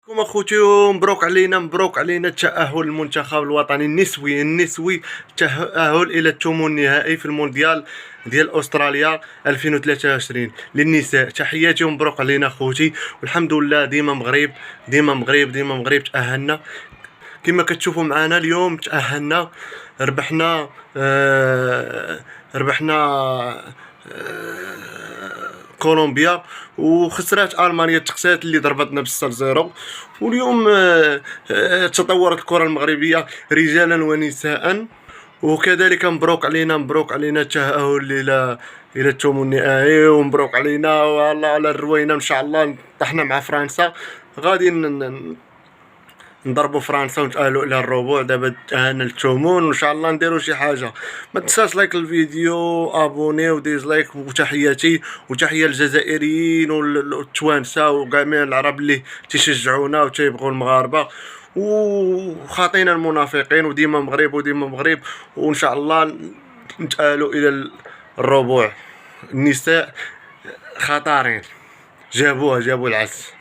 كم اخوتي، مبروك علينا التأهل المنتخب الوطني النسوي التأهل الى الثمن النهائي في المونديال ديال استراليا 2023 للنساء. تحياتي ومبروك علينا اخوتي، والحمد لله ديما مغرب تأهلنا. كما كتشوفوا معنا اليوم تأهلنا، ربحنا كولومبيا، وخسرات المانيا التقسات اللي ضربتنا ب6-0. واليوم تطورت الكره المغربيه رجالا ونساء، وكذلك مبروك علينا التأهل الى الثمن النهائي، ومبروك علينا والله على الروينه. ان شاء الله طحنا مع فرنسا، غادي نضربوا فرنسا ونتأهلوا الى الربع. دابا تأهلنا للثمن، وان شاء الله نديروا شي حاجه. ما تنساش لايك الفيديو، ابوني وديزلايك. وتحيه للجزائريين والتوانسه وكاع العرب اللي تيشجعونا وتيبغوا المغاربه، وخاطينا المنافقين. وديما مغرب، وان شاء الله نتأهلوا الى الربع. النساء خطرين، جابوا العز.